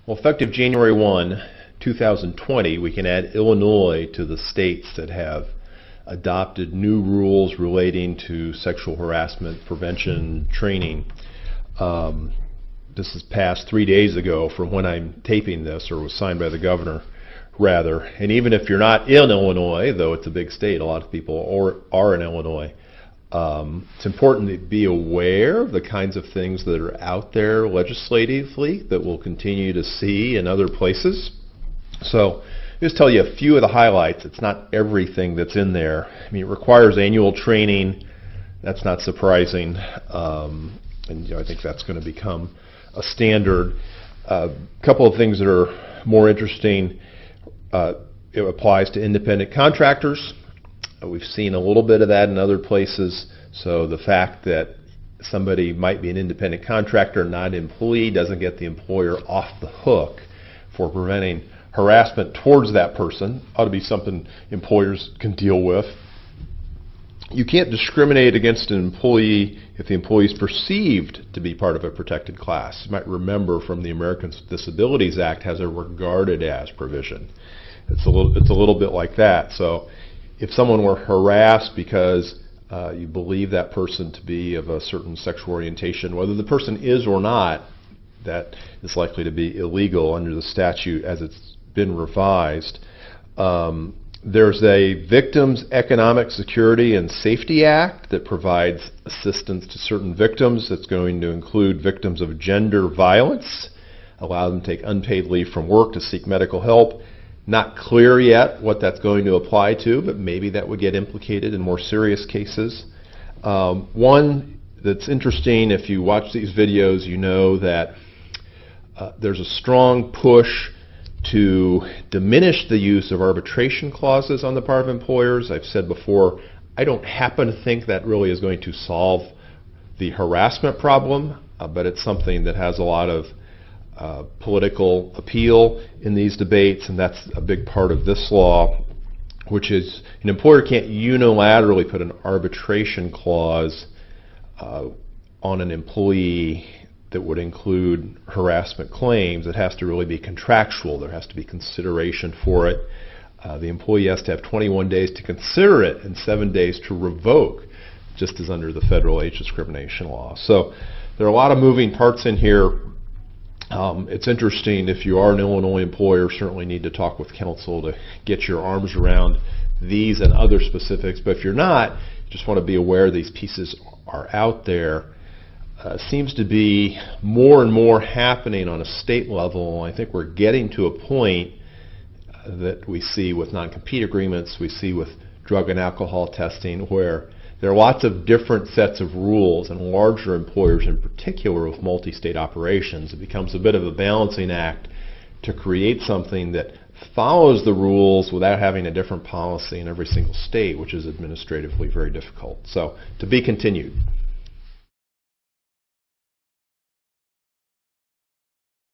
Well, effective January 1, 2020, we can add Illinois to the states that have adopted new rules relating to sexual harassment prevention training. This is passed 3 days ago from when I'm taping this, or was signed by the governor, rather. And even if you're not in Illinois, though it's a big state, a lot of people are in Illinois, it's important to be aware of the kinds of things that are out there legislatively that we'll continue to see in other places. So just tell you a few of the highlights. It's not everything that's in there. I mean, it requires annual training. That's not surprising. And I think that's going to become a standard. A couple of things that are more interesting. It applies to independent contractors. We've seen a little bit of that in other places. So the fact that somebody might be an independent contractor, not an employee, doesn't get the employer off the hook for preventing harassment towards that person ought to be something employers can deal with. You can't discriminate against an employee if the employee is perceived to be part of a protected class. You might remember from the Americans with Disabilities Act has a regarded as provision. It's a little bit like that. So if someone were harassed because you believe that person to be of a certain sexual orientation, whether the person is or not, that is likely to be illegal under the statute as it's been revised. There's a Victims Economic Security and Safety Act that provides assistance to certain victims. That's going to include victims of gender violence, allow them to take unpaid leave from work to seek medical help. Not clear yet what that's going to apply to, but maybe that would get implicated in more serious cases. One that's interesting, if you watch these videos, you know that there's a strong push to diminish the use of arbitration clauses on the part of employers. I've said before, I don't happen to think that really is going to solve the harassment problem, but it's something that has a lot of political appeal in these debates, and that's a big part of this law, which is an employer can't unilaterally put an arbitration clause on an employee that would include harassment claims. It has to really be contractual. There has to be consideration for it. The employee has to have 21 days to consider it and 7 days to revoke, just as under the federal age discrimination law. So there are a lot of moving parts in here. It's interesting, if you are an Illinois employer, certainly need to talk with counsel to get your arms around these and other specifics. But if you're not, you just want to be aware these pieces are out there. Seems to be more and more happening on a state level. I think we're getting to a point that we see with non-compete agreements, we see with drug and alcohol testing, where there are lots of different sets of rules, and larger employers in particular with multi-state operations, it becomes a bit of a balancing act to create something that follows the rules without having a different policy in every single state, which is administratively very difficult. So to be continued.